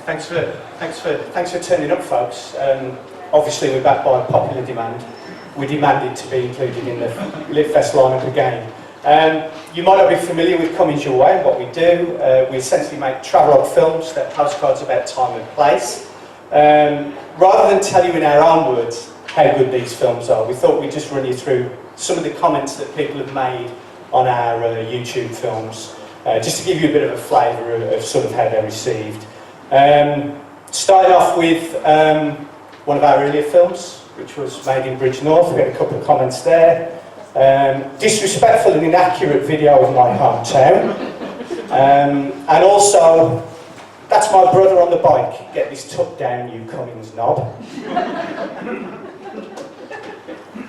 Thanks for turning up, folks. Obviously, we're back by popular demand. We demanded to be included in the LitFest lineup again. You might not be familiar with Cummings Your Way and what we do. We essentially make travelogue films that are postcards about time and place. Rather than tell you in our own words how good these films are, we thought we'd just run you through some of the comments that people have made on our YouTube films, just to give you a bit of a flavour of sort of how they're received. Starting off with one of our earlier films, which was made in Bridge North. We had a couple of comments there. Disrespectful and inaccurate video of my hometown. And also, that's my brother on the bike. Get this tucked down, you Cummings knob.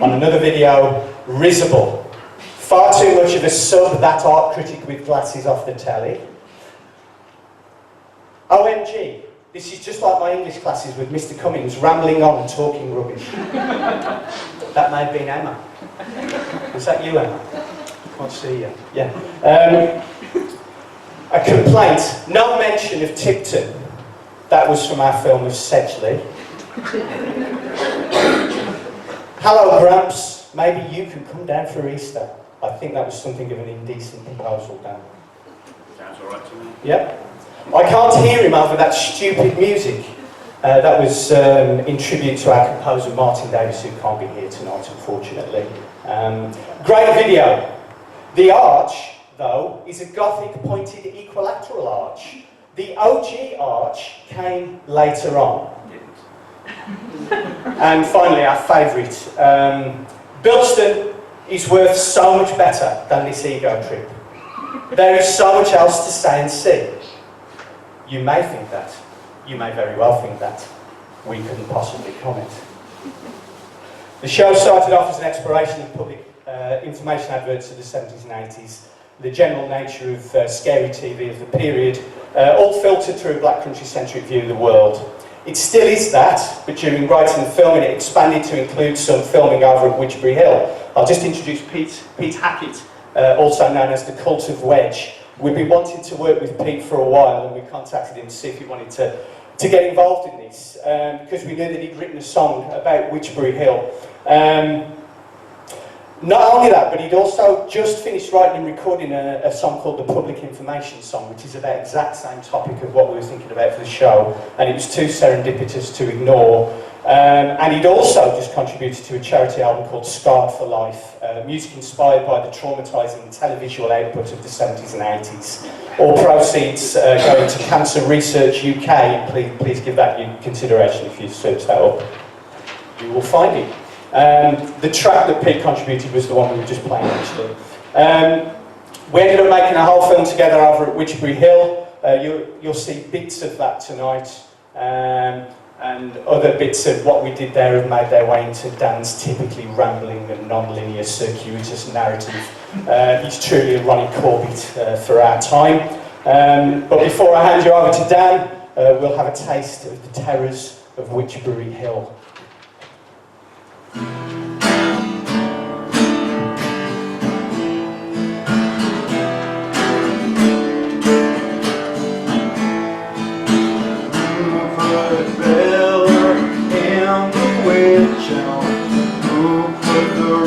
On another video, risible. Far too much of a sub, that art critic with glasses off the telly. OMG, this is just like my English classes with Mr. Cummings rambling on and talking rubbish. That may have been Emma. Was that you, Emma? Can't see you. Yeah. A complaint, no mention of Tipton. That was from our film of Sedgley. Hello, Gramps. Maybe you can come down for Easter. I think that was something of an indecent proposal, Dan. Sounds all right to me. Yep. I can't hear him over that stupid music. That was in tribute to our composer Martin Davis, who can't be here tonight, unfortunately. Great video. The arch, though, is a Gothic pointed equilateral arch. The OG arch came later on. And finally, our favourite. Bilston is worth so much better than this ego trip. There is so much else to say and see. You may think that. You may very well think that. We couldn't possibly comment. The show started off as an exploration of public information adverts of the 70s and 80s, the general nature of scary TV of the period, all filtered through a Black Country-centric view of the world. It still is that, but during writing the film, it expanded to include some filming over at Wychbury Hill. I'll just introduce Pete Hackett, also known as the Cult of Wedge. We've been wanting to work with Pete for a while, and we contacted him to see if he wanted to get involved in this, because we knew that he'd written a song about Wychbury Hill. Not only that, but he'd also just finished writing and recording a song called the Public Information Song, which is about the exact same topic of what we were thinking about for the show, and it was too serendipitous to ignore. And he'd also just contributed to a charity album called Scarred for Life, music inspired by the traumatising televisual output of the 70s and 80s. All proceeds going to Cancer Research UK, and please give that your consideration if you search that up. You will find it. The track that Pete contributed was the one we were just playing, actually. We ended up making a whole film together over at Wychbury Hill. You'll see bits of that tonight. And other bits of what we did there have made their way into Dan's typically rambling and non-linear circuitous narrative. He's truly a Ronnie Corbett for our time. But before I hand you over to Dan, we'll have a taste of the terrors of Wychbury Hill.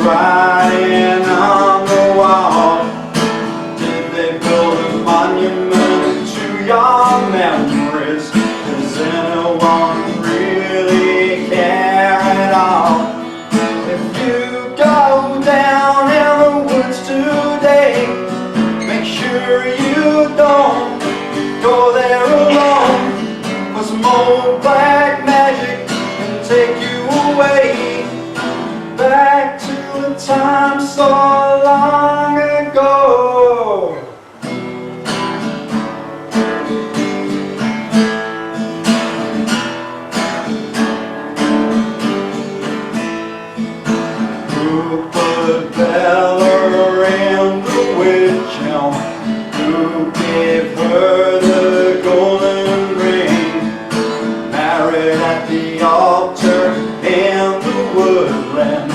Writing on the wall. Did they build a monument to your memories? Does anyone really care at all? If you go down in the woods today, make sure you don't go there alone, for some old black magic can take you away back to a time so long ago. Who put Bella in the Wych Elm? Who gave her the golden ring? Married at the altar in the woodland,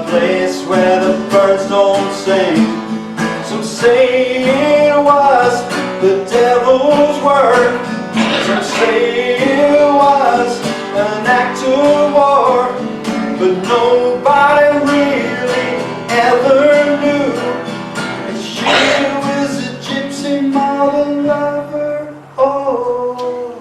place where the birds don't sing. Some say it was the devil's work, Some say it was an act of war, but nobody really ever knew if she was a gypsy model lover. Oh,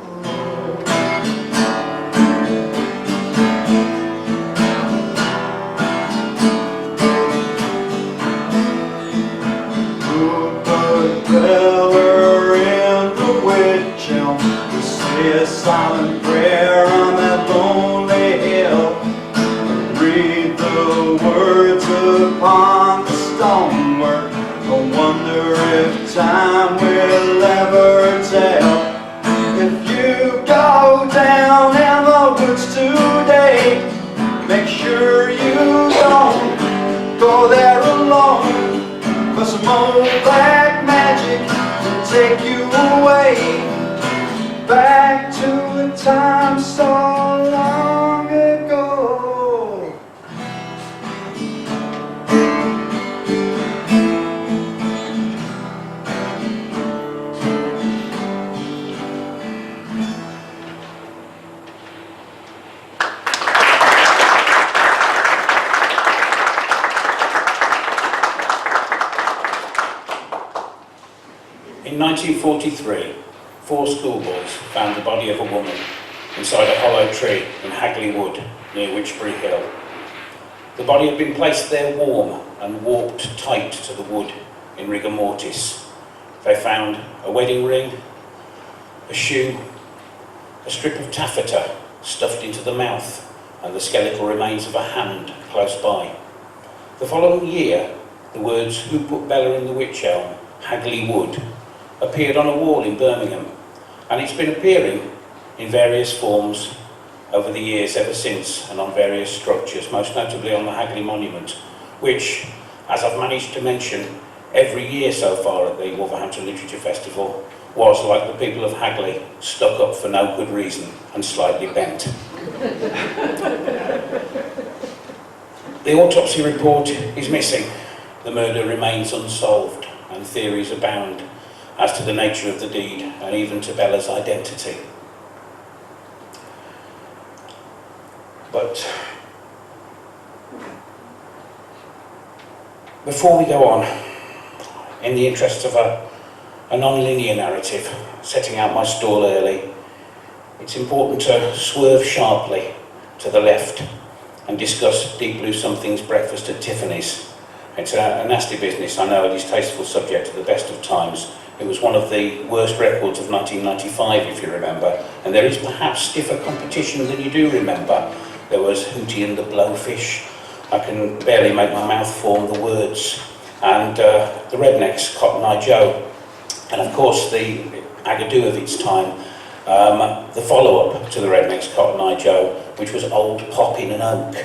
who put Bella in the Wych Elm to say a silent prayer on that lonely hill, read the words upon the stonework? I wonder if time will ever tell. If you go down in the woods today, make sure you don't go there alone, 'cause some old black magic will take you away back to a time so long ago. In 1943, 4 schoolboys found the body of a woman inside a hollow tree in Hagley Wood near Wychbury Hill. The body had been placed there warm and warped tight to the wood in rigor mortis. They found a wedding ring, a shoe, a strip of taffeta stuffed into the mouth, and the skeletal remains of a hand close by. The following year, the words "Who put Bella in the Wych Elm, Hagley Wood" appeared on a wall in Birmingham, and it's been appearing in various forms over the years ever since, and on various structures, most notably on the Hagley Monument, which, as I've managed to mention every year so far at the Wolverhampton Literature Festival, was, like the people of Hagley, stuck up for no good reason and slightly bent. The autopsy report is missing. The murder remains unsolved, and theories abound as to the nature of the deed and even to Bella's identity. But before we go on, in the interests of a non-linear narrative, setting out my stall early, it's important to swerve sharply to the left and discuss Deep Blue Something's Breakfast at Tiffany's. It's a nasty business, I know, a distasteful subject at the best of times. It was one of the worst records of 1995, if you remember, and there is perhaps stiffer competition than you do remember. There was Hootie and the Blowfish, I can barely make my mouth form the words, and the Rednecks, Cotton Eye Joe, and of course the Agadoo of its time, the follow-up to the Rednecks, Cotton Eye Joe, which was Old Pop in an Oak,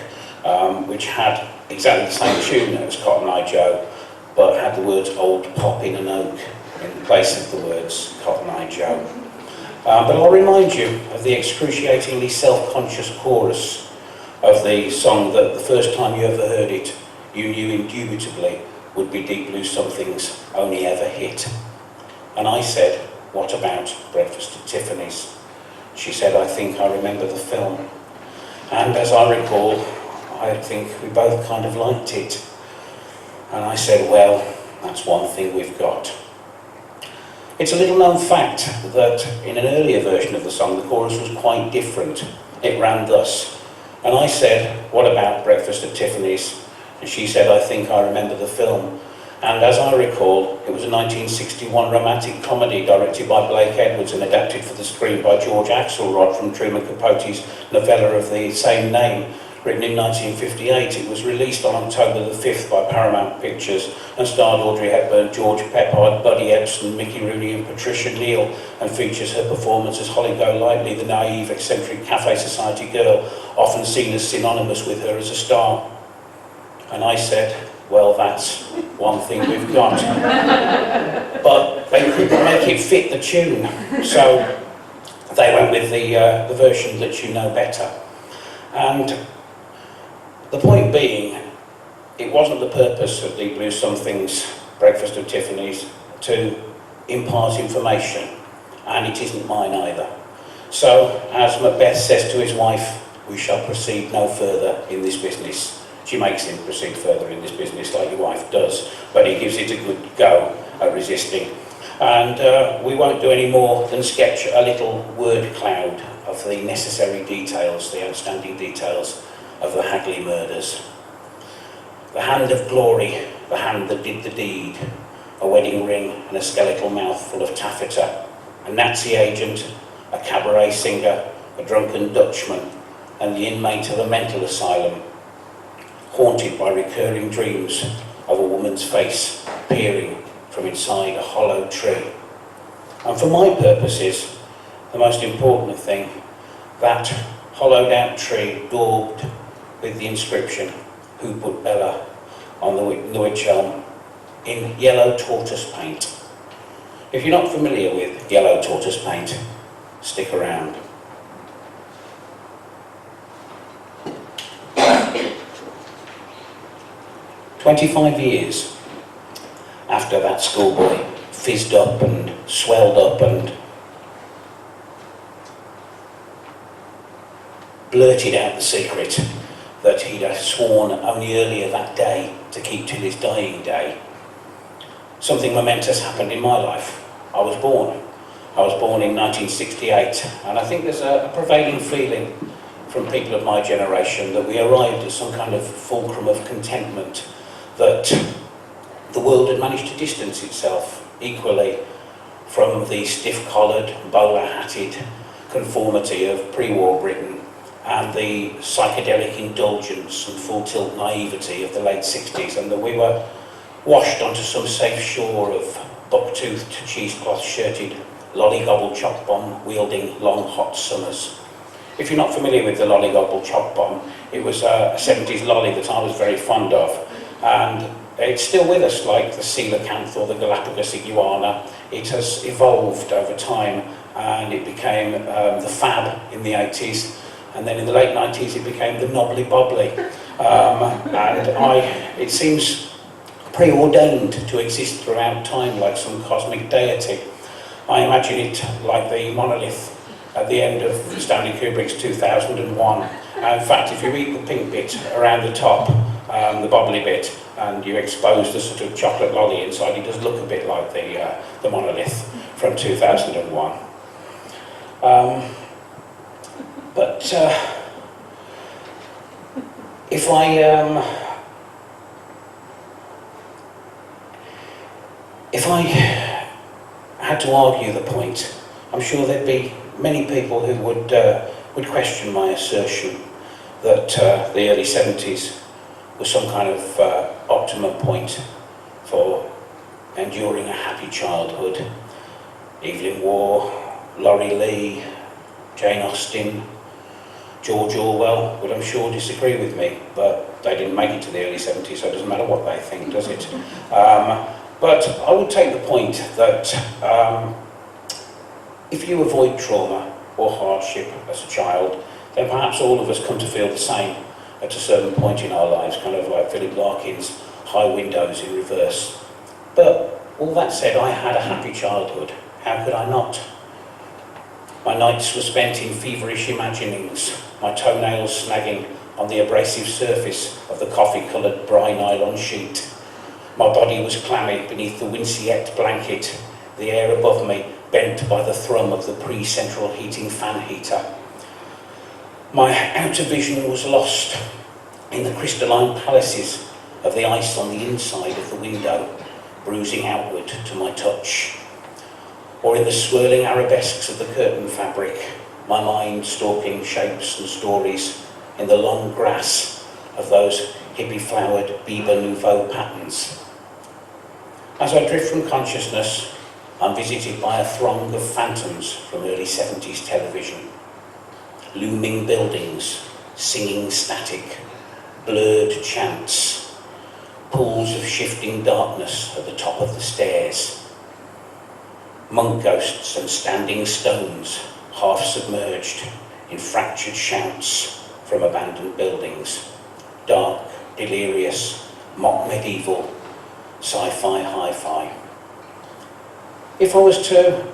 which had exactly the same tune as Cotton Eye Joe, but had the words Old Pop in an Oak in place of the words Cotton Eye Joe. But I'll remind you of the excruciatingly self-conscious chorus of the song that the first time you ever heard it, you knew indubitably would be Deep Blue Something's only ever hit. And I said, what about Breakfast at Tiffany's? She said, I think I remember the film. And as I recall, I think we both kind of liked it. And I said, well, that's one thing we've got. It's a little known fact that in an earlier version of the song, the chorus was quite different. It ran thus. And I said, what about Breakfast at Tiffany's? And she said, I think I remember the film. And as I recall, it was a 1961 romantic comedy directed by Blake Edwards and adapted for the screen by George Axelrod from Truman Capote's novella of the same name, written in 1958. It was released on October the 5th by Paramount Pictures and starred Audrey Hepburn, George Peppard, Buddy Ebsen, Mickey Rooney and Patricia Neal, and features her performance as Holly Golightly, the naive, eccentric cafe society girl, often seen as synonymous with her as a star. And I said, well, that's one thing we've got. But they couldn't make it fit the tune, so they went with the version that you know better. And the point being, it wasn't the purpose of Deep Blue Something's Breakfast at Tiffany's to impart information, and it isn't mine either. So, as Macbeth says to his wife, we shall proceed no further in this business. She makes him proceed further in this business like your wife does, but he gives it a good go at resisting. And we won't do any more than sketch a little word cloud of the necessary details, the outstanding details of the Hagley murders. The hand of glory, the hand that did the deed, a wedding ring and a skeletal mouth full of taffeta, a Nazi agent, a cabaret singer, a drunken Dutchman, and the inmate of a mental asylum, haunted by recurring dreams of a woman's face peering from inside a hollow tree. And for my purposes, the most important thing, that hollowed out tree daubed with the inscription, "Who put Bella?" on the Wych Elm in yellow tortoise paint. If you're not familiar with yellow tortoise paint, stick around. "25 years after that schoolboy fizzed up and swelled up and blurted out the secret that he'd sworn only earlier that day to keep till his dying day, something momentous happened in my life. I was born. I was born in 1968, and I think there's a prevailing feeling from people of my generation that we arrived at some kind of fulcrum of contentment, that the world had managed to distance itself equally from the stiff-collared, bowler-hatted conformity of pre-war Britain and the psychedelic indulgence and full-tilt naivety of the late 60s, and that we were washed onto some safe shore of buck-toothed, cheesecloth-shirted, lollygobble chop bomb wielding long hot summers. If you're not familiar with the lollygobble chop bomb, it was a 70s lolly that I was very fond of, and it's still with us, like the coelacanth or the Galapagos iguana. It has evolved over time, and it became the fab in the 80s, and then in the late 90s it became the knobbly bobbly, and it seems preordained to exist throughout time like some cosmic deity. I imagine it like the monolith at the end of Stanley Kubrick's 2001. In fact, if you eat the pink bit around the top, the bobbly bit, and you expose the sort of chocolate lolly inside, it does look a bit like the monolith from 2001. But if I had to argue the point, I'm sure there'd be many people who would question my assertion that the early 70s was some kind of optimum point for enduring a happy childhood. Evelyn Waugh, Laurie Lee, Jane Austen, George Orwell would, I'm sure, disagree with me, but they didn't make it to the early 70s, so it doesn't matter what they think, does it? But I would take the point that if you avoid trauma or hardship as a child, then perhaps all of us come to feel the same at a certain point in our lives, kind of like Philip Larkin's High Windows in reverse. But all that said, I had a happy childhood. How could I not? My nights were spent in feverish imaginings, my toenails snagging on the abrasive surface of the coffee-coloured bry nylon sheet. My body was clammy beneath the Winceyette blanket, the air above me bent by the thrum of the pre-central heating fan heater. My outer vision was lost in the crystalline palaces of the ice on the inside of the window, bruising outward to my touch, or in the swirling arabesques of the curtain fabric, my mind stalking shapes and stories in the long grass of those hippie-flowered Biber Nouveau patterns. As I drift from consciousness, I'm visited by a throng of phantoms from early 70s television. Looming buildings, singing static, blurred chants, pools of shifting darkness at the top of the stairs, monk ghosts and standing stones, half submerged in fractured shouts from abandoned buildings, dark, delirious, mock medieval, sci-fi, hi-fi. If I was to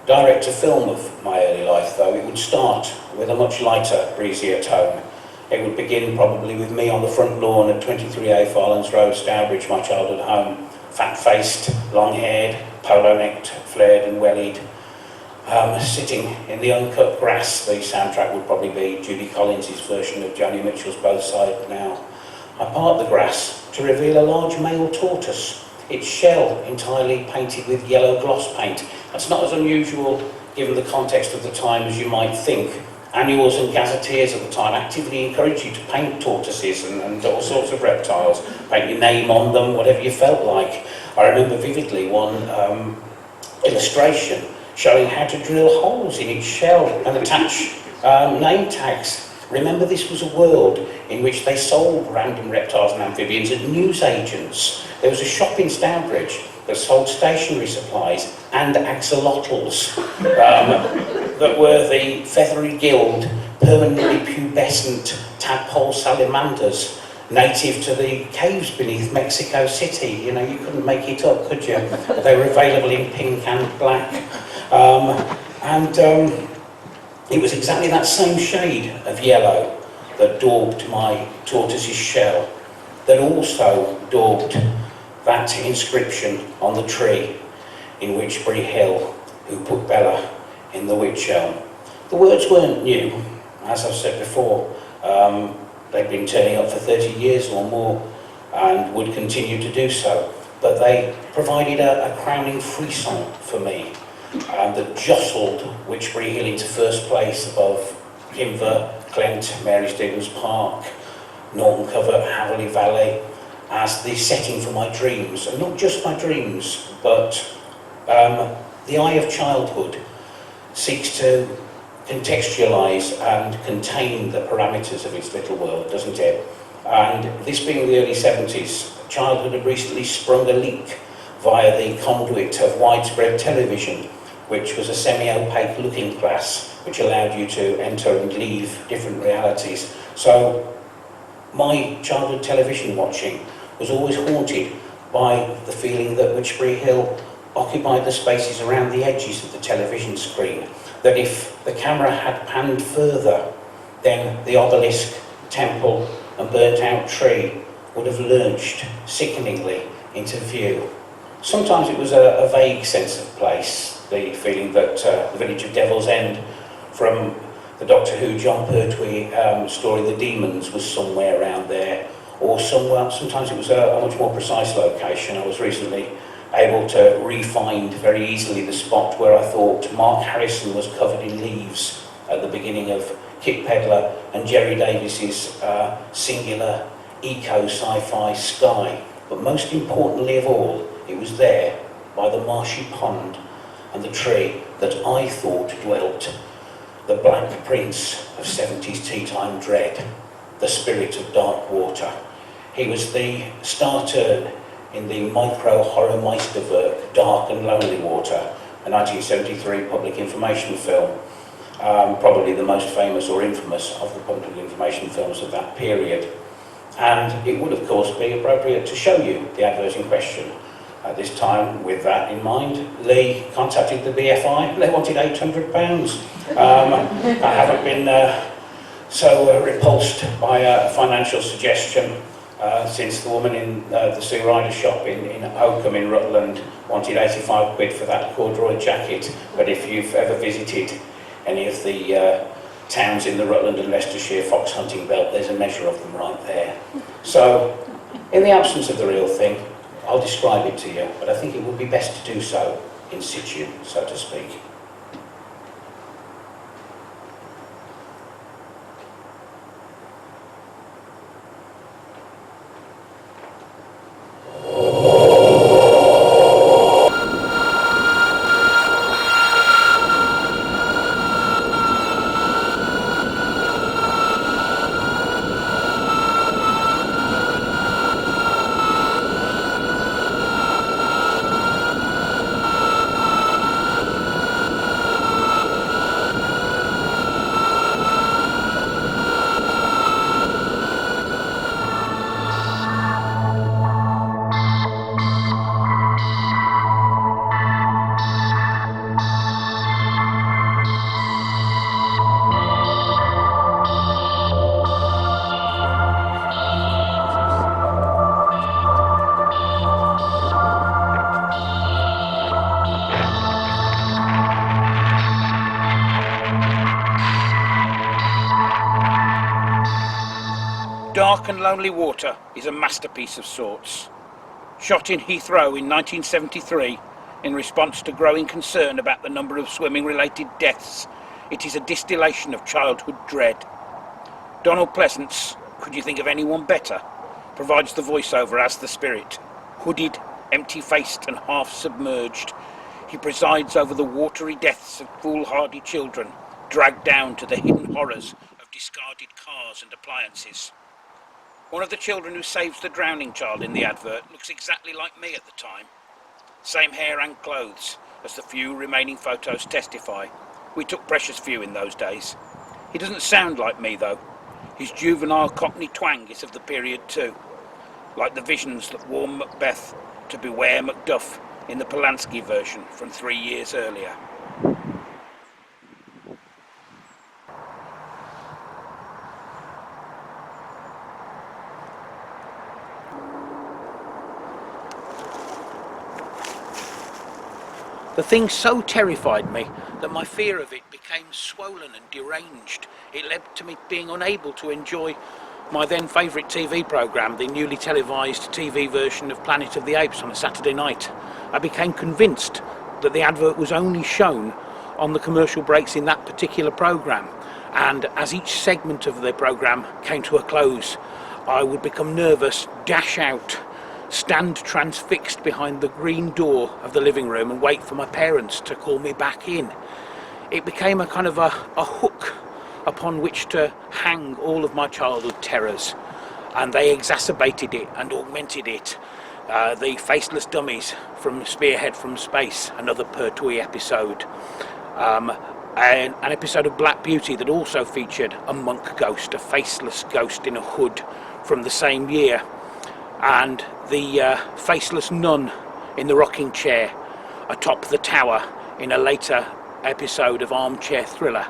direct to film of my early life, though, it would start with a much lighter, breezier tone. It would begin probably with me on the front lawn at 23A Farlands Road, Stourbridge, my childhood home, fat-faced, long-haired, polo-necked, flared and wellied, sitting in the uncut grass. The soundtrack would probably be Judy Collins' version of Joni Mitchell's Both Sides Now. I part the grass to reveal a large male tortoise, its shell entirely painted with yellow gloss paint. That's not as unusual given the context of the time as you might think. Annuals and gazetteers at the time actively encouraged you to paint tortoises and all sorts of reptiles, paint your name on them, whatever you felt like. I remember vividly one illustration showing how to drill holes in its shell and attach name tags. Remember, this was a world in which they sold random reptiles and amphibians at newsagents. There was a shop in Stourbridge that sold stationery supplies and axolotls that were the feathery-gilled, permanently pubescent tadpole salamanders native to the caves beneath Mexico City. You know, you couldn't make it up, could you? They were available in pink and black. It was exactly that same shade of yellow that daubed my tortoise's shell, that also daubed that inscription on the tree in Wychbury Hill, who put Bella in the Wych Elm. The words weren't new, as I've said before. They'd been turning up for 30 years or more and would continue to do so, but they provided a crowning frisson for me that jostled Wychbury Hill into first place above Kimver, Clent, Mary Stevens Park, Norton Covert, Haverley Valley, as the setting for my dreams, and not just my dreams, but the eye of childhood seeks to contextualise and contain the parameters of its little world, doesn't it? And this being the early 70s, childhood had recently sprung a leak via the conduit of widespread television, which was a semi-opaque looking glass which allowed you to enter and leave different realities. So my childhood television watching was always haunted by the feeling that Wychbury Hill occupied the spaces around the edges of the television screen, that if the camera had panned further, then the obelisk, temple and burnt out tree would have lurched sickeningly into view. Sometimes it was a vague sense of place, the feeling that the village of Devil's End from the Doctor Who John Pertwee story The Demons was somewhere around there, or somewhere. Sometimes it was a much more precise location. I was recently able to re-find very easily the spot where I thought Mark Harrison was covered in leaves at the beginning of Kit Pedler and Jerry Davis's singular eco-sci-fi Sky. But most importantly of all, it was there by the marshy pond and the tree that I thought dwelt the Black Prince of 70s tea time dread, the spirit of dark water. He was the star turn in the micro-horror Meisterwerk, Dark and Lonely Water, a 1973 public information film, probably the most famous or infamous of the public information films of that period. And it would, of course, be appropriate to show you the advert in question. At this time, with that in mind, Lee contacted the BFI. They wanted £800. I haven't been so repulsed by a financial suggestion since the woman in the Sue Ryder shop in Oakham in Rutland wanted 85 quid for that corduroy jacket. But if you've ever visited any of the towns in the Rutland and Leicestershire fox hunting belt, there's a measure of them right there. So, in the absence of the real thing, I'll describe it to you, but I think it would be best to do so in situ, so to speak. Dark and Lonely Water is a masterpiece of sorts. Shot in Heathrow in 1973 in response to growing concern about the number of swimming-related deaths, it is a distillation of childhood dread. Donald Pleasance, could you think of anyone better, provides the voiceover as the spirit. Hooded, empty-faced and half-submerged, he presides over the watery deaths of foolhardy children, dragged down to the hidden horrors of discarded cars and appliances. One of the children who saves the drowning child in the advert looks exactly like me at the time. Same hair and clothes, as the few remaining photos testify. We took precious few in those days. He doesn't sound like me though. His juvenile Cockney twang is of the period too, like the visions that warned Macbeth to beware Macduff in the Polanski version from 3 years earlier. The thing so terrified me that my fear of it became swollen and deranged. It led to me being unable to enjoy my then favourite TV programme, the newly televised TV version of Planet of the Apes on a Saturday night. I became convinced that the advert was only shown on the commercial breaks in that particular programme, and as each segment of the programme came to a close, I would become nervous, dash out, stand transfixed behind the green door of the living room and wait for my parents to call me back in. It became a kind of a hook upon which to hang all of my childhood terrors, and they exacerbated it and augmented it. The faceless dummies from Spearhead from Space, another Pertwee episode, an episode of Black Beauty that also featured a monk ghost, a faceless ghost in a hood from the same year, and the faceless nun in the rocking chair atop the tower in a later episode of Armchair Thriller,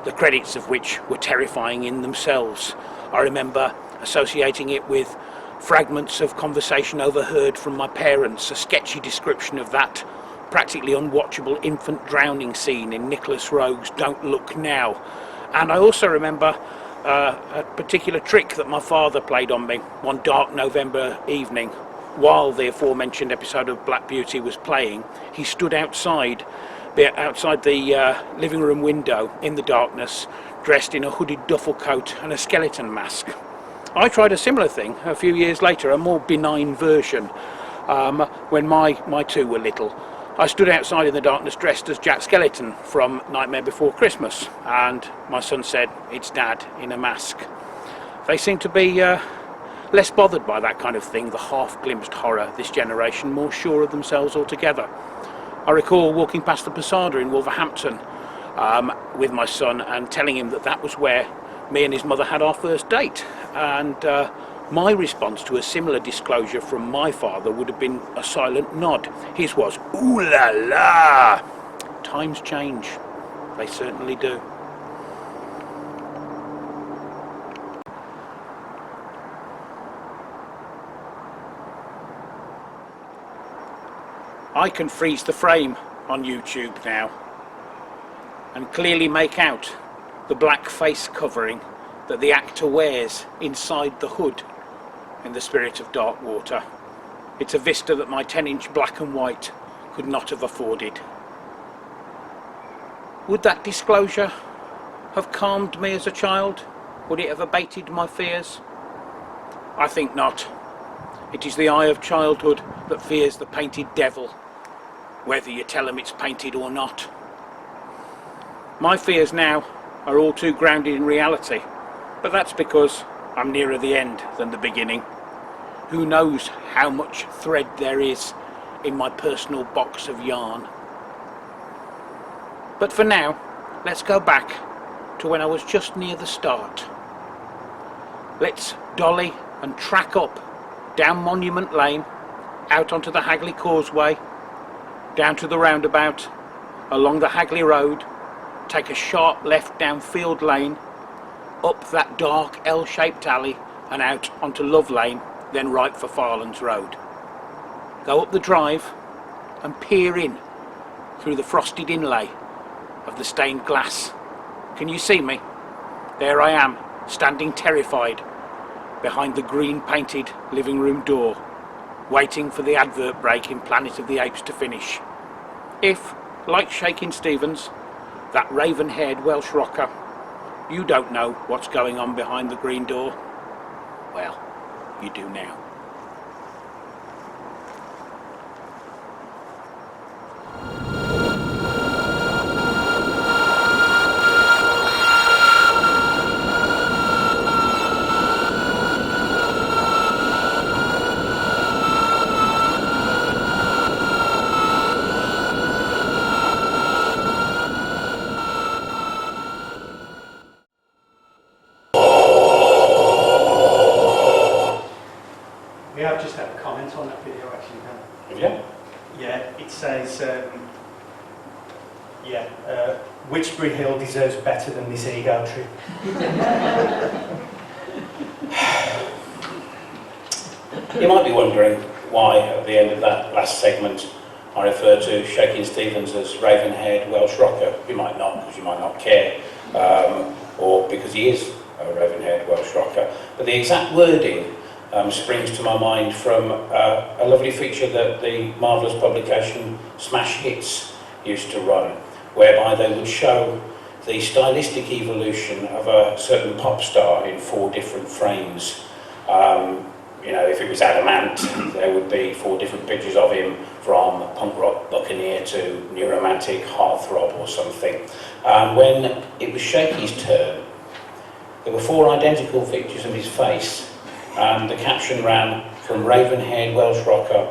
the credits of which were terrifying in themselves. I remember associating it with fragments of conversation overheard from my parents, a sketchy description of that practically unwatchable infant drowning scene in Nicholas Roeg's Don't Look Now. And I also remember a particular trick that my father played on me one dark November evening. While the aforementioned episode of Black Beauty was playing, he stood outside the living room window in the darkness, dressed in a hooded duffel coat and a skeleton mask. I tried a similar thing a few years later, a more benign version, when my two were little. I stood outside in the darkness dressed as Jack Skellington from Nightmare Before Christmas, and my son said, "It's Dad in a mask." They seem to be less bothered by that kind of thing, the half-glimpsed horror, this generation, more sure of themselves altogether. I recall walking past the Posada in Wolverhampton with my son and telling him that was where me and his mother had our first date, and my response to a similar disclosure from my father would have been a silent nod. His was, "Ooh la la!" Times change. They certainly do. I can freeze the frame on YouTube now and clearly make out the black face covering that the actor wears inside the hood in The Spirit of Dark Water. It's a vista that my 10-inch black and white could not have afforded. Would that disclosure have calmed me as a child? Would it have abated my fears? I think not. It is the eye of childhood that fears the painted devil, whether you tell them it's painted or not. My fears now are all too grounded in reality, but that's because I'm nearer the end than the beginning. Who knows how much thread there is in my personal box of yarn. But for now, let's go back to when I was just near the start. Let's dolly and track up down Monument Lane, out onto the Hagley Causeway, down to the roundabout, along the Hagley Road, take a sharp left down Field Lane, up that dark L-shaped alley and out onto Love Lane, then right for Farlands Road. Go up the drive and peer in through the frosted inlay of the stained glass. Can you see me? There I am, standing terrified, behind the green painted living room door, waiting for the advert break in Planet of the Apes to finish. If, like Shakin' Stevens, that raven-haired Welsh rocker, you don't know what's going on behind the green door, well, you do now. We have just had a comment on that video actually. Yeah. Yeah, it says, Wychbury Hill deserves better than this ego trip. You might be wondering why, at the end of that last segment, I refer to Shakin' Stevens as raven-haired Welsh rocker. You might not, because you might not care, or because he is a raven-haired Welsh rocker. But the exact wording springs to my mind from a lovely feature that the marvellous publication Smash Hits used to run, whereby they would show the stylistic evolution of a certain pop star in 4 different frames. You know, if it was Adamant, there would be 4 different pictures of him, from punk rock buccaneer to new romantic heartthrob or something. When it was Shaky's turn, there were 4 identical pictures of his face, and the caption ran, "From raven-haired Welsh rocker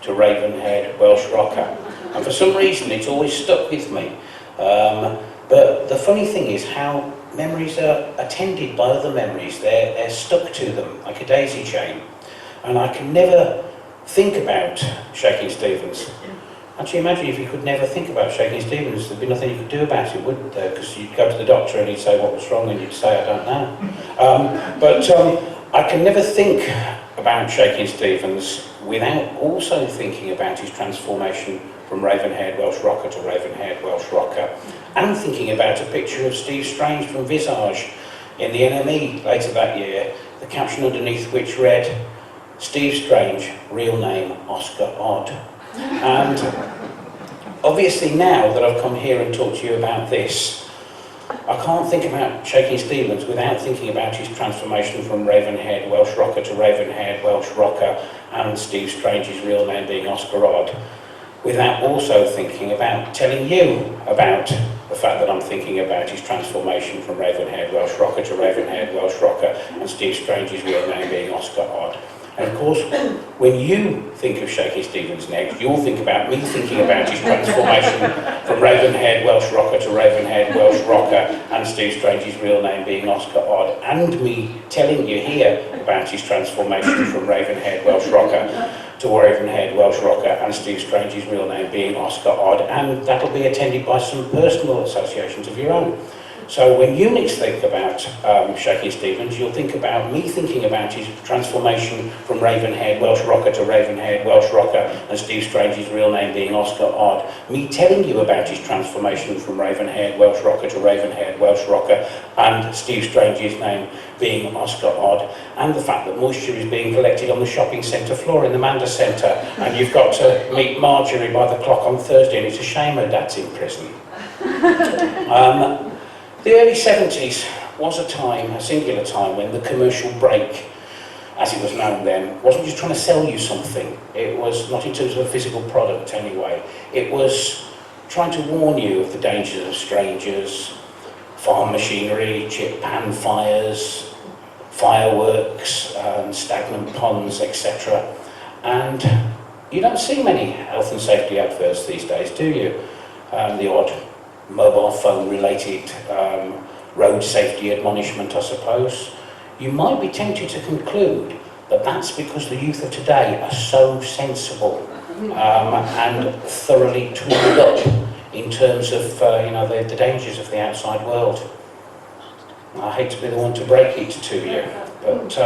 to raven-haired Welsh rocker." And for some reason it's always stuck with me. But the funny thing is how memories are attended by other memories. They're stuck to them like a daisy chain. And I can never think about Shakin' Stevens. Actually, imagine if you could never think about Shakin' Stevens, there'd be nothing you could do about it, would there? Because you'd go to the doctor and he'd say, "What was wrong?" and you'd say, "I don't know." But I can never think about Shakin' Stevens without also thinking about his transformation from raven-haired Welsh rocker to raven-haired Welsh rocker, and thinking about a picture of Steve Strange from Visage in the NME later that year, the caption underneath which read, "Steve Strange, real name Oscar Odd." And obviously now that I've come here and talked to you about this, I can't think about Shakin' Stevens without thinking about his transformation from raven-haired Welsh rocker to raven-haired Welsh rocker, and Steve Strange's real name being Oscar Odd, without also thinking about telling you about the fact that I'm thinking about his transformation from raven-haired Welsh rocker to raven-haired Welsh rocker, and Steve Strange's real name being Oscar Odd. And of course, when you think of Shakin' Stevens next, you'll think about me thinking about his transformation from raven-haired Welsh rocker to raven-haired Welsh rocker, and Steve Strange's real name being Oscar Odd, and me telling you here about his transformation from raven-haired Welsh rocker to raven-haired Welsh rocker, and Steve Strange's real name being Oscar Odd, and that'll be attended by some personal associations of your own. So when you next think about Shakin' Stevens, you'll think about me thinking about his transformation from raven-haired Welsh rocker to raven-haired Welsh rocker, and Steve Strange's real name being Oscar Odd. Me telling you about his transformation from raven-haired Welsh rocker to raven-haired Welsh rocker, and Steve Strange's name being Oscar Odd, and the fact that moisture is being collected on the shopping centre floor in the Manda Centre, and you've got to meet Marjorie by the clock on Thursday, and it's a shame her dad's in prison. The early 70s was a time, a singular time, when the commercial break, as it was known then, wasn't just trying to sell you something. It was not in terms of a physical product anyway. It was trying to warn you of the dangers of strangers, farm machinery, chip pan fires, fireworks, stagnant ponds, etc. And you don't see many health and safety adverts these days, do you? The odd mobile phone related road safety admonishment, I suppose. You might be tempted to conclude that that's because the youth of today are so sensible and thoroughly tooled up in terms of the dangers of the outside world. I hate to be the one to break it to you, but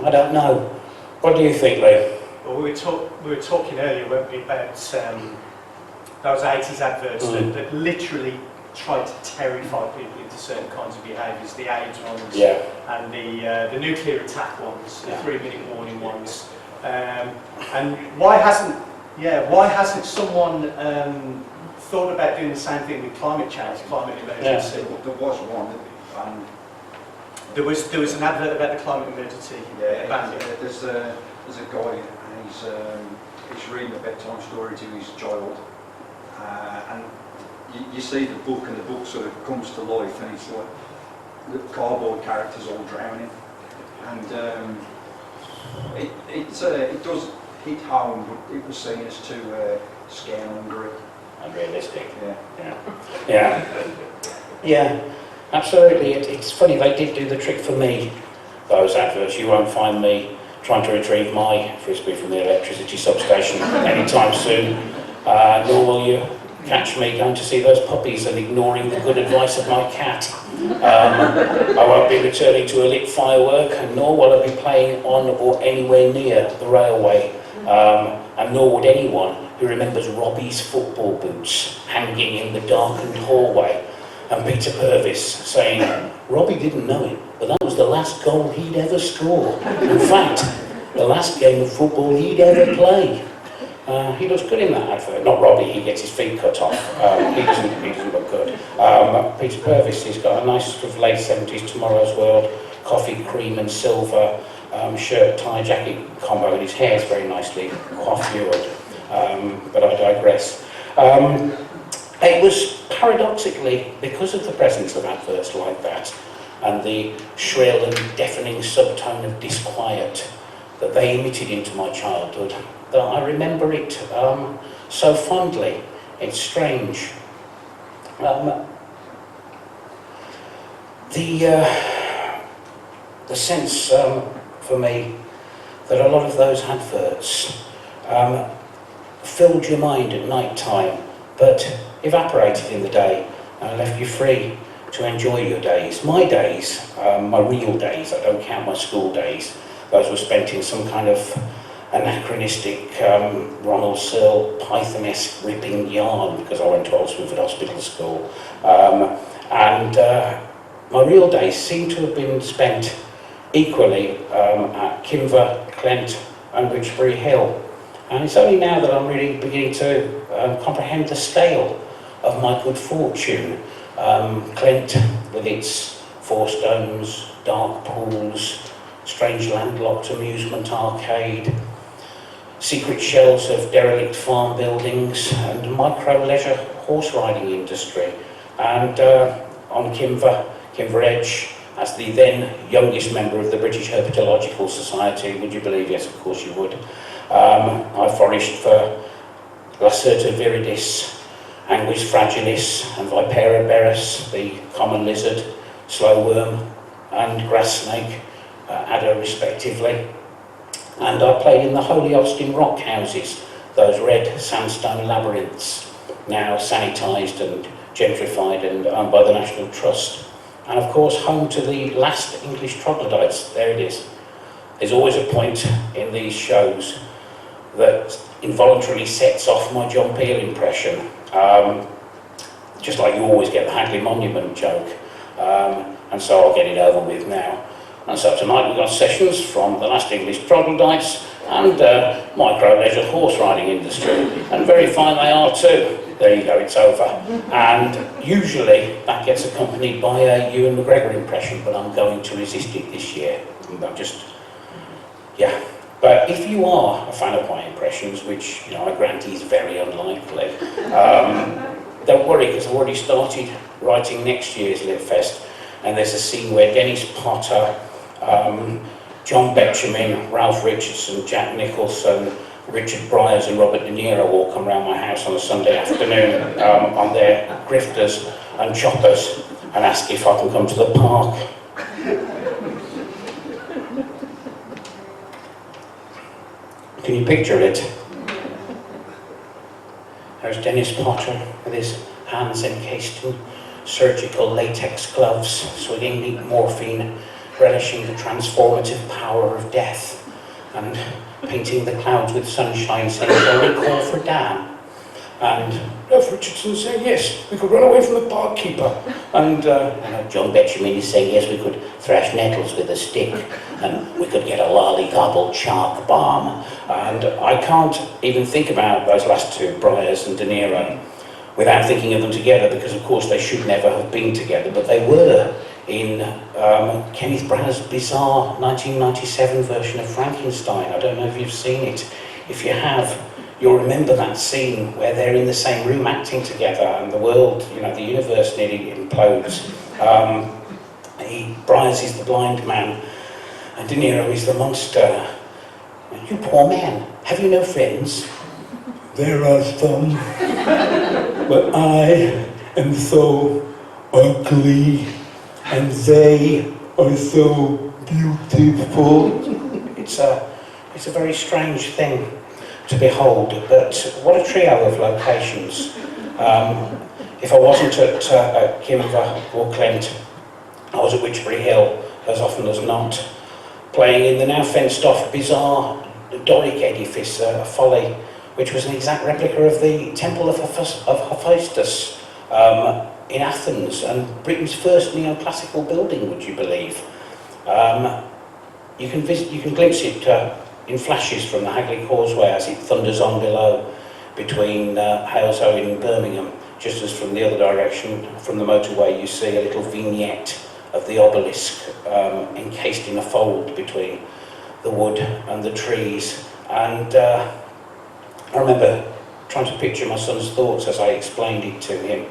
I don't know. What do you think, Lee? Well, we were talking earlier, weren't we, about those 80s adverts that literally tried to terrify people into certain kinds of behaviours, the AIDS ones, Yeah. and the nuclear attack ones, the 3-minute warning ones. And why hasn't someone thought about doing the same thing with climate change, climate emergency? Yeah. There was one, and There was an advert about the climate emergency. there's a guy, and he's reading a bedtime story to his child, and you see the book, and the book sort of comes to life, and it's like the cardboard characters all drowning, and it does hit home, but it was seen as too scaremongering. Unrealistic. Yeah. Yeah, absolutely. It's funny, they did do the trick for me, those adverts. You won't find me trying to retrieve my Frisbee from the electricity substation anytime soon, nor will you catch me going to see those puppies and ignoring the good advice of my cat. I won't be returning to a lit firework, and nor will I be playing on or anywhere near the railway, and nor would anyone who remembers Robbie's football boots hanging in the darkened hallway, and Peter Purvis saying, Robbie didn't know it, but that was the last goal he'd ever score. In fact, the last game of football he'd ever play. He looks good in that advert. Not Robbie, he gets his feet cut off. He doesn't look good. Peter Purvis, he's got a nice sort of late 70s Tomorrow's World, coffee, cream and silver shirt, tie, jacket combo, and his hair's very nicely coiffured. But I digress. It was paradoxically because of the presence of adverts like that and the shrill and deafening subtone of disquiet that they emitted into my childhood that I remember it so fondly. It's strange. The sense for me that a lot of those adverts filled your mind at night time but evaporated in the day and left you free to enjoy your days. My days, my real days, I don't count my school days, those were spent in some kind of anachronistic Ronald Searle Python-esque ripping yarn because I went to Old Swinford Hospital School. And my real days seem to have been spent equally at Kimver, Clent and Wychbury Hill. And it's only now that I'm really beginning to comprehend the scale of my good fortune. Clent, with its 4 stones, dark pools, strange landlocked amusement arcade, secret shells of derelict farm buildings and micro-leisure horse riding industry. And on Kimver Edge, as the then youngest member of the British Herpetological Society, would you believe? Yes, of course you would. I foraged for Lacerta viridis, Anguis fragilis and Vipera berus, the common lizard, slow worm and grass snake, adder respectively. And I played in the Holy Austin rock houses, those red sandstone labyrinths, now sanitised and gentrified and owned by the National Trust. And of course home to the last English troglodytes, there it is. There's always a point in these shows that involuntarily sets off my John Peel impression, just like you always get the Hagley Monument joke, and so I'll get it over with now. And so tonight we've got sessions from the last English troglodytes and micro-leisure horse riding industry, and very fine they are too. There you go, it's over. And usually that gets accompanied by a Ewan McGregor impression, but I'm going to resist it this year. I'm just, yeah. But if you are a fan of my impressions, which I grant is very unlikely, don't worry, because I've already started writing next year's Litfest, and there's a scene where Dennis Potter, John Betjeman, Ralph Richardson, Jack Nicholson, Richard Bryars and Robert De Niro all come round my house on a Sunday afternoon on their grifters and choppers and ask if I can come to the park. Can you picture it? There's Dennis Potter with his hands encased in surgical latex gloves, swigging neat morphine, relishing the transformative power of death, and painting the clouds with sunshine, saying, "Shall we call for Dan?" And F. Richardson said, yes, we could run away from the park keeper. And John Betjeman is saying, yes, we could thrash nettles with a stick, and we could get a lolly-gobbled shark bomb. And I can't even think about those last two, Briars and De Niro, without thinking of them together, because of course they should never have been together, but they were in Kenneth Branagh's bizarre 1997 version of Frankenstein. I don't know if you've seen it. If you have, you'll remember that scene where they're in the same room acting together and the world, you know, the universe nearly implodes. Briars is the blind man and De Niro is the monster. You poor man, have you no friends? There are some, but I am so ugly, and they are so beautiful. It's a very strange thing to behold, but what a trio of locations. If I wasn't at Kimber or Clent, I was at Wychbury Hill, as often as not, playing in the now fenced off bizarre Doric edifice, Folly, which was an exact replica of the Temple of Hephaestus in Athens, and Britain's first neoclassical building, would you believe? You can glimpse it in flashes from the Hagley Causeway as it thunders on below between Haleshoe and Birmingham, just as from the other direction, from the motorway, you see a little vignette of the obelisk encased in a fold between the wood and the trees. And I remember trying to picture my son's thoughts as I explained it to him,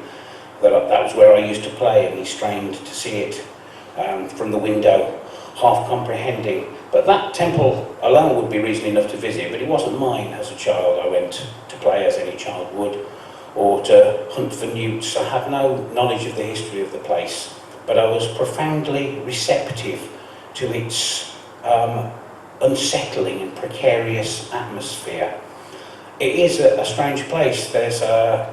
that was where I used to play, and he strained to see it from the window, half comprehending. But that temple alone would be reason enough to visit, but it wasn't mine as a child. I went to play as any child would, or to hunt for newts. I had no knowledge of the history of the place, but I was profoundly receptive to its unsettling and precarious atmosphere. It is a strange place. There's a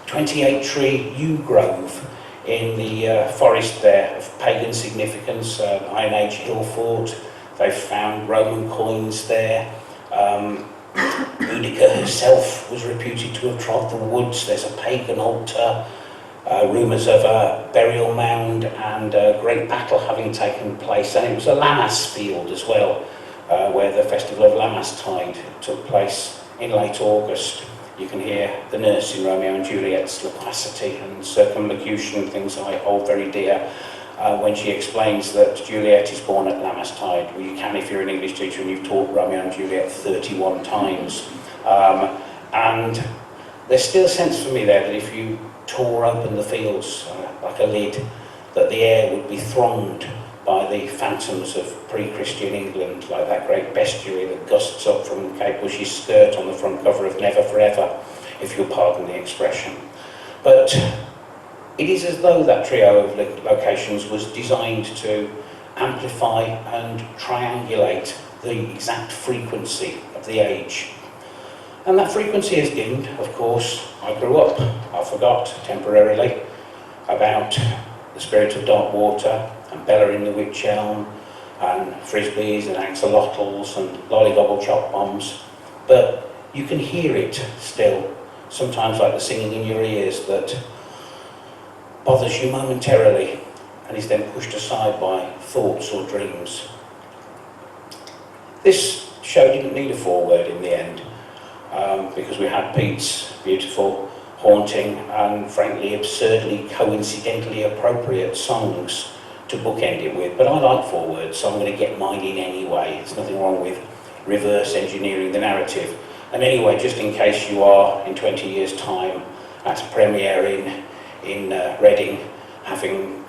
28-tree yew grove in the forest there of pagan significance, Iron Age hill fort. They've found Roman coins there. Boudica herself was reputed to have trod the woods. There's a pagan altar, rumours of a burial mound, and a great battle having taken place. And it was a Lammas field as well, where the festival of Lammastide took place in late August. You can hear the nurse in Romeo and Juliet's loquacity and circumlocution, things I hold very dear, when she explains that Juliet is born at Lammastide. Well, you can if you're an English teacher and you've taught Romeo and Juliet 31 times. And there's still a sense for me there that if you tore open the fields like a lid, that the air would be thronged by the phantoms of pre-Christian England, like that great bestiary that gusts up from Kate Bush's skirt on the front cover of Never Forever, if you'll pardon the expression. But it is as though that trio of locations was designed to amplify and triangulate the exact frequency of the age. And that frequency has dimmed, of course. I grew up, I forgot temporarily about the Spirit of Darkwater and Bella in the Wych Elm and Frisbees and axolotls and lollygobble chop bombs, but you can hear it still, sometimes like the singing in your ears that bothers you momentarily and is then pushed aside by thoughts or dreams. This show didn't need a foreword in the end, because we had Pete's beautiful, haunting and frankly absurdly coincidentally appropriate songs to bookend it with, but I like forewords, so I'm going to get mine in anyway. There's nothing wrong with reverse engineering the narrative. And anyway, just in case you are in 20 years' time at a premiere in Reading, having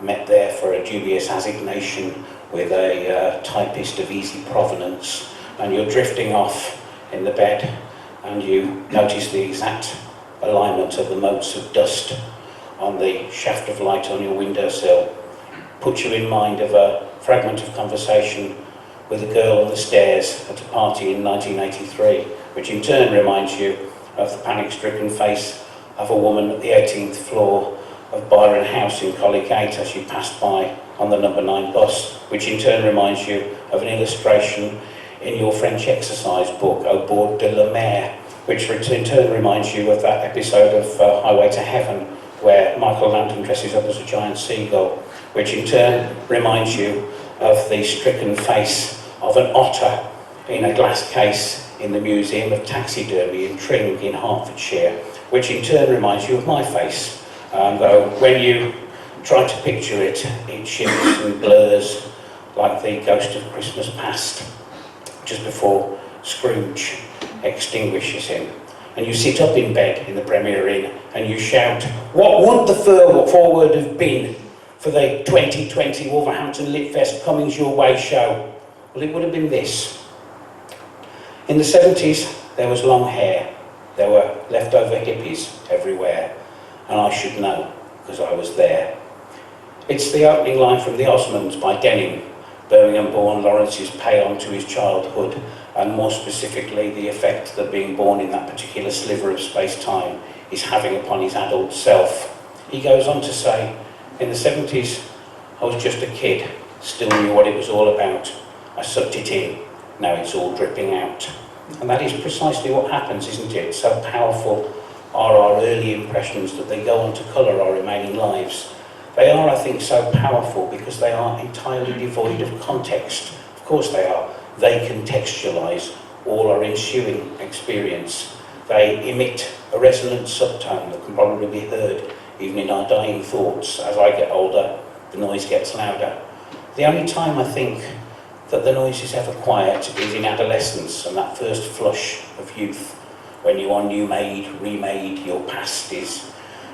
met there for a dubious assignation with a typist of easy provenance, and you're drifting off in the bed and you notice the exact alignment of the motes of dust on the shaft of light on your windowsill, puts you in mind of a fragment of conversation with a girl on the stairs at a party in 1983, which in turn reminds you of the panic-stricken face of a woman at the 18th floor of Byron House in Collegate as you passed by on the number 9 bus, which in turn reminds you of an illustration in your French exercise book, Au bord de la mer, which in turn reminds you of that episode of Highway to Heaven, where Michael Landon dresses up as a giant seagull, which in turn reminds you of the stricken face of an otter in a glass case in the Museum of Taxidermy in Tring in Hertfordshire, which in turn reminds you of my face. Though when you try to picture it, it shimmers and blurs like the ghost of Christmas past, just before Scrooge extinguishes him. And you sit up in bed in the Premier Inn and you shout, "What would the foreword have been for the 2020 Wolverhampton Litfest Cummings Your Way show?" Well, it would have been this. In the 70s, there was long hair. There were leftover hippies everywhere. And I should know, because I was there. It's the opening line from The Osmonds by Denning, Birmingham-born Lawrence's pay-on to his childhood, and more specifically the effect that being born in that particular sliver of space-time is having upon his adult self. He goes on to say, "In the 70s, I was just a kid, still knew what it was all about. I sucked it in, now it's all dripping out." And that is precisely what happens, isn't it? So powerful are our early impressions that they go on to colour our remaining lives. They are, I think, so powerful because they are entirely devoid of context. Of course they are. They contextualise all our ensuing experience. They emit a resonant subtone that can probably be heard even in our dying thoughts. As I get older, the noise gets louder. The only time I think that the noise is ever quiet is in adolescence and that first flush of youth, when you are new made, remade, your past is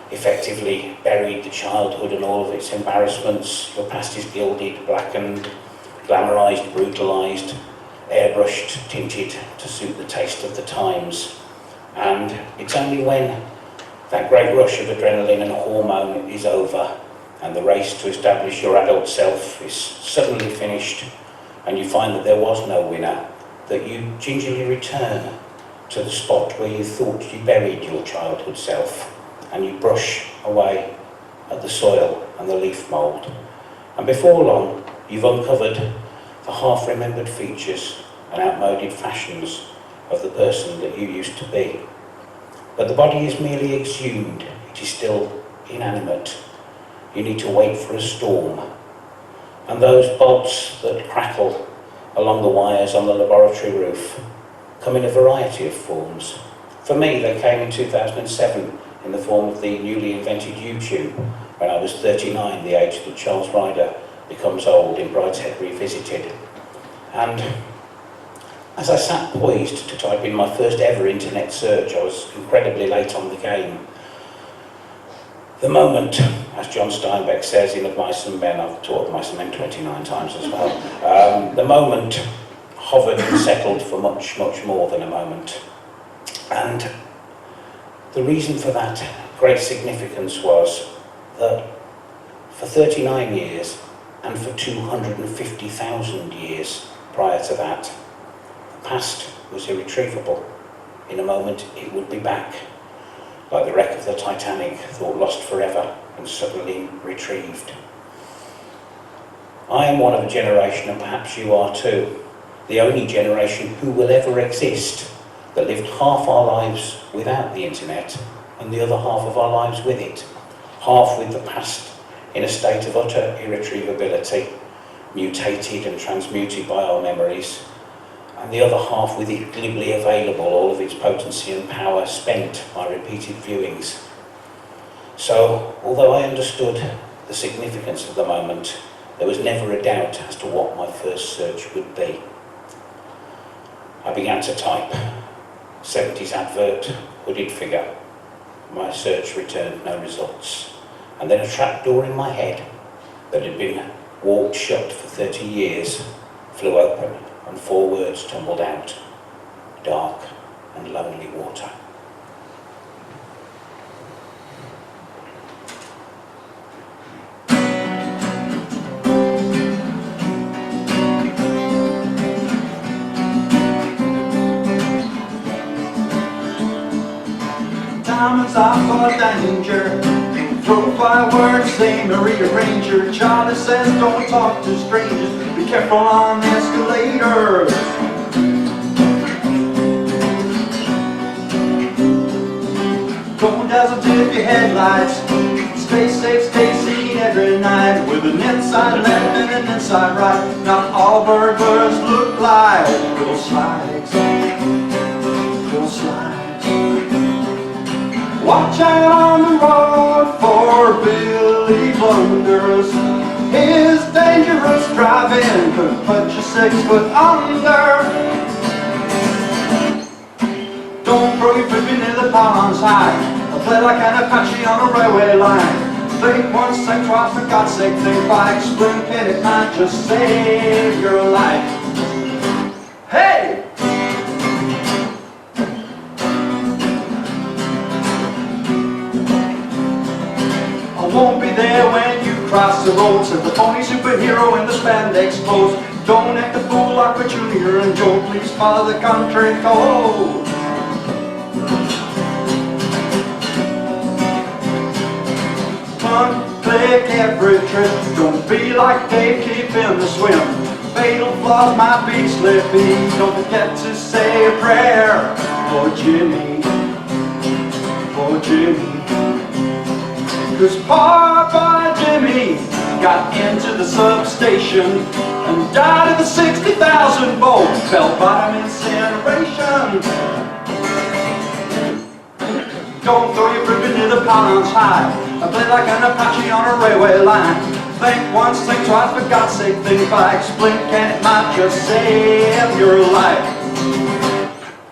effectively buried, the childhood and all of its embarrassments. Your past is gilded, blackened, glamorised, brutalised, airbrushed, tinted to suit the taste of the times. And it's only when that great rush of adrenaline and hormone is over and the race to establish your adult self is suddenly finished and you find that there was no winner, that you gingerly return to the spot where you thought you buried your childhood self, and you brush away at the soil and the leaf mould. And before long, you've uncovered the half-remembered features and outmoded fashions of the person that you used to be. But the body is merely exhumed, it is still inanimate. You need to wait for a storm. And those bolts that crackle along the wires on the laboratory roof come in a variety of forms. For me, they came in 2007 in the form of the newly invented YouTube, when I was 39, the age that Charles Ryder becomes old in Brideshead Revisited. And as I sat poised to type in my first ever internet search, I was incredibly late on the game. The moment, as John Steinbeck says in Of Mice and Men, I've taught Mice and Men 29 times as well, the moment hovered and settled for much, much more than a moment. And the reason for that great significance was that for 39 years and for 250,000 years prior to that, the past was irretrievable. In a moment it would be back, like the wreck of the Titanic, thought lost forever and suddenly retrieved. I am one of a generation, and perhaps you are too, the only generation who will ever exist that lived half our lives without the internet and the other half of our lives with it. Half with the past in a state of utter irretrievability, mutated and transmuted by our memories, and the other half with it glibly available, all of its potency and power spent by repeated viewings. So, although I understood the significance of the moment, there was never a doubt as to what my first search would be. I began to type 70s advert, hooded figure. My search returned no results. And then a trapdoor in my head that had been walked shut for 30 years flew open and 4 words tumbled out: dark and lonely water. Diamonds are for danger. Throw fireworks, say Maria Ranger. Charlie says don't talk to strangers. Be careful on escalators. Don't dazzle dip your headlights. Stay safe, stay seen every night with an inside left and an inside right. Not all burglars look like little slides. Little slides. Watch out on the road for Billy Blunders. His dangerous driving could put you 6 foot under. Don't throw your Frisbee near the pylons high. I play like an Apache on a railway line. Think once, think twice, for God's sake, think by explain it might just save your life. Hey! I won't be there when you cross the road, said the phony superhero in the spandex clothes. Don't act a fool like with Junior and Joe, please follow the country code. Click every trip. Don't be like Dave, keep in the swim. Fatal flaws might be slippy. Don't forget to say a prayer for Jimmy. For Jimmy. Cause Papa Jimmy got into the substation and died of the 60,000 volt bell bottom incineration. Don't throw your Frisbee near the pylons high. I play like an Apache on a railway line. Think once, think twice, for God's sake, think by explain, can it might just save your life.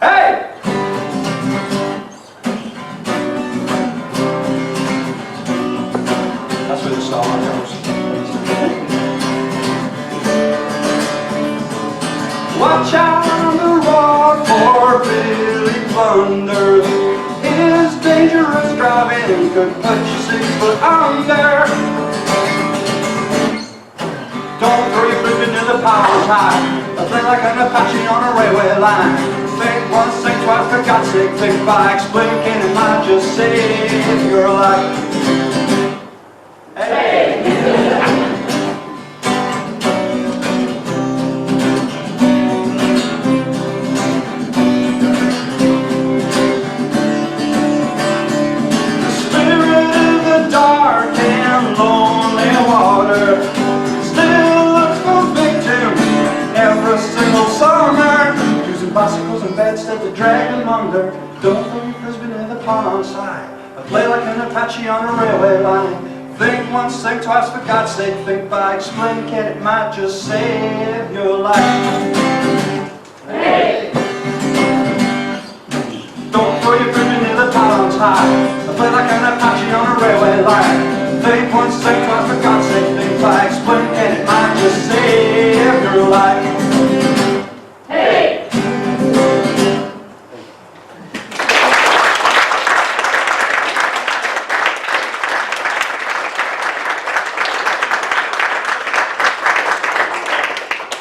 Hey! That's where the song goes. Watch out on the road for Billy Blunders. His dangerous driving could put you 6 foot under. Don't throw your Frisbee near the pylons high. I play like an Apache on a railway line. Think once, think twice, for God's sake, think by explain, can it might just save your life. Hey! Bicycles and beds to drag them under. Don't throw your Frisbee near the pylon side. I play like an Apache on a railway line. Think once, think twice, for God's sake, think by explain, can it might just save your life. Hey! Don't throw your Frisbee near the pylons high. I play like an Apache on a railway line. Think once, think twice, for God's sake, think by explain, can it might just save your life.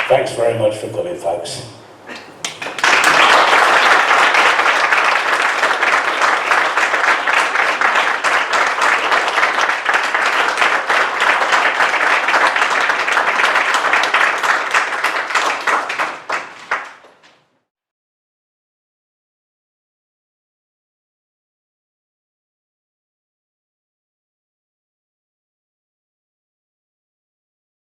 Thanks very much for coming, folks.